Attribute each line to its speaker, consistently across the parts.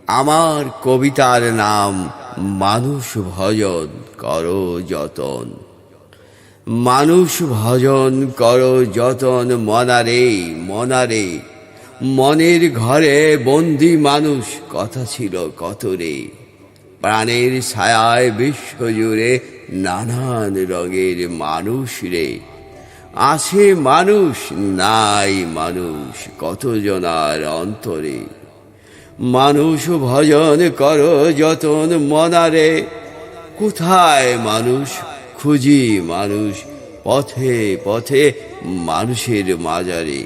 Speaker 1: আমার কবিতার নাম মানুষ ভজন করো যতন। মানুষ ভজন করো যতন, মনারে মনারে। মনের ঘরে বন্দি মানুষ, কথা ছিল কত রে। প্রাণের ছায়ায় বিশ্বজুড়ে নানান রঙের মানুষ রে। আছে মানুষ, নাই মানুষ, কত জনার অন্তরে। মানুষ ভজন করো যতন, মনারে। কোথায় মানুষ খুঁজি মানুষ, পথে পথে মানুষের মাজারে।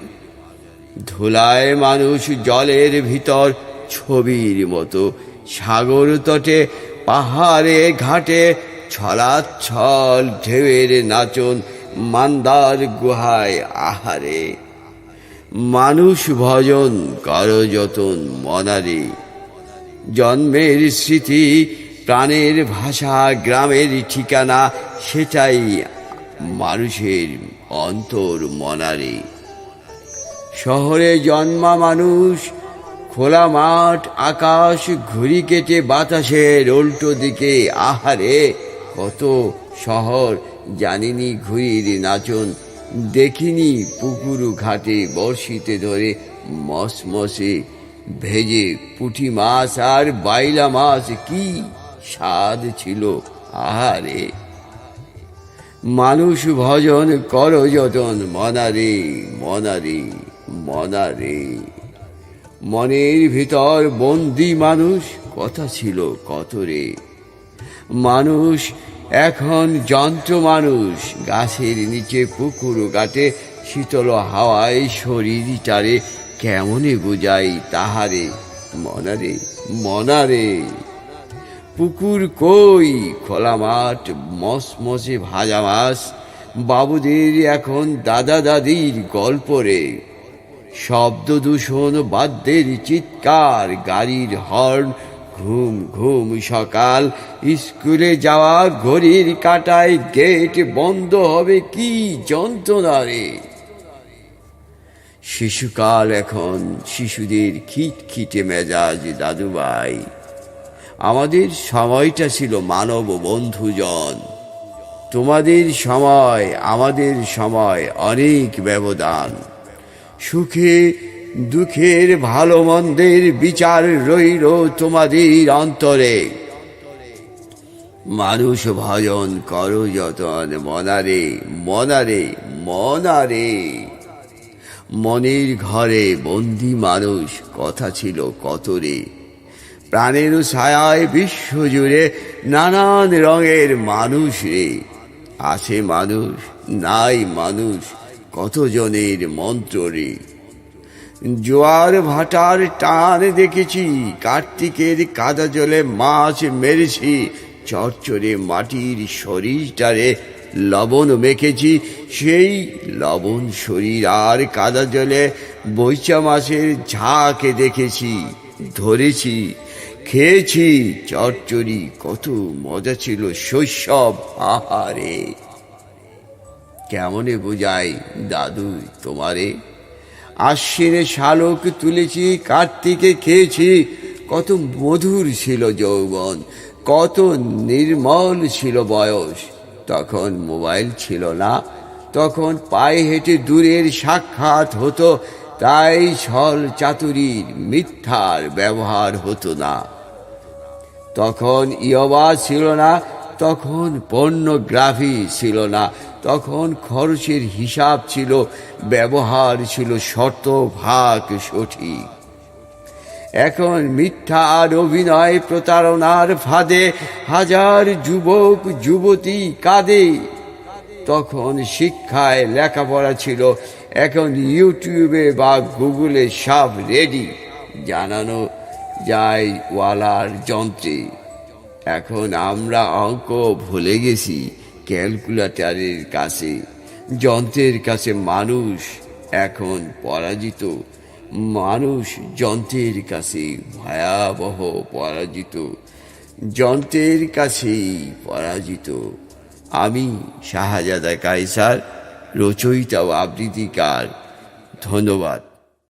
Speaker 1: ধুলায় মানুষ জলের ভিতর ছবির মতো, সাগর তটে পাহাড়ে ঘাটে ছলাচ্ছল ঢেউয়ের নাচন, মান্দার গুহায় আহারে। মানুষ ভজন করো যতন, মনারে। জন্মের স্মৃতি, প্রাণের ভাষা, গ্রামের ঠিকানা, সেটাই মানুষের অন্তর, মনারে। শহরে জন্মা মানুষ, খোলা মাঠ আকাশ, ঘুড়ি কেটে বাতাসের উল্টো দিকে আহারে। কত শহর জানিনি ঘুড়ির নাচন, দেখিনি পুকুর ঘাটে বড়শিতে ধরে মসমসে ভেজে পুঁটি মাছ আর বাইলা মাছ, কি স্বাদ ছিল আহারে। মানুষ ভজন করো যতন, মনারে মনারে মনারে। মনের ভিতর বন্দি মানুষ, কথা ছিল কত রে। মানুষ এখন যন্ত্র মানুষ, গাছের নিচে পুকুর কাটে, শীতল হাওয়ায় শরীর টারে, কেমনে বুঝাই তাহারে। মনারে মনারে। পুকুর কই, খোলা মাঠ, মসমসে ভাজা মাছ, বাবুদের এখন দাদা দাদির গল্প রে। শব্দ দূষণ, বাদ্যের চিৎকার, গাড়ির হর্ন, ঘুম ঘুম সকাল, স্কুলে যাওয়া ঘড়ির কাঁটায় গেট বন্ধ হবে, কি যন্ত্রণা রে। শিশুকাল এখন শিশুদের খিটখিটে মেজাজ, দাদুভাই। আমাদের সময়টা ছিল মানব বন্ধুজন, তোমাদের সময় আমাদের সময় অনেক ব্যবধান। সুখে দুঃখের ভালো মন্দের বিচার রইল তোমাদের অন্তরে। মানুষ ভজন করো যতন, মনারে মনারে মনারে। মনের ঘরে বন্দি মানুষ, কথা ছিল কত রে। প্রাণের ছায়ায় বিশ্বজুড়ে নানান রঙের মানুষ রে। আছে মানুষ, নাই মানুষ, কত জনের মন্ত্র রে। জোয়ার ভাটার টান দেখেছি, কার্তিকের কাদা জলে মাছ মেরেছি, চরচরে মাটির শরীরটারে লবণ মেখেছি, সেই লবণ শরীর আর কাদা জলে বৈচা মাছের ঝাঁকে দেখেছি, ধরেছি, খেয়েছি চচ্চড়ি, কত মজা ছিল শৈশব আহারে। কেমনে বুঝাই দাদু তোমারে। আশ্বিনে শালক তুলেছি, কার্তিকে খেয়েছি, কত মধুর ছিল যৌবন, কত নির্মল ছিল বয়স। তখন মোবাইল ছিল না, তখন পায়ে হেঁটে দূরের সাক্ষাৎ হতো, তাই ছল চাতুরীর মিথ্যার ব্যবহার হতো না। তখন ইয়াবা ছিল না, তখন পর্নোগ্রাফি ছিল না, তখন খরচের হিসাব ছিল, ব্যবহার ছিল শতভাগ সঠিক। এখন মিথ্যা আর অভিনয়, প্রতারণার ফাঁদে হাজার যুবক যুবতী কাঁদে। তখন শিক্ষায় লেখাপড়া ছিল, এখন ইউটিউবে বা গুগলে সব রেডি, জানানো যায় ওয়ালার যন্ত্রে। এখন আমরা অঙ্ক ভুলে গেছি ক্যালকুলেটরের কাছে, যন্ত্রের কাছে মানুষ এখন পরাজিত। মানুষ যন্ত্রের কাছে ভয়াবহ পরাজিত, যন্ত্রের কাছেই পরাজিত। আমি শাহজাদা কায়সার, রচয়িতা ও আবৃত্তিকার। ধন্যবাদ।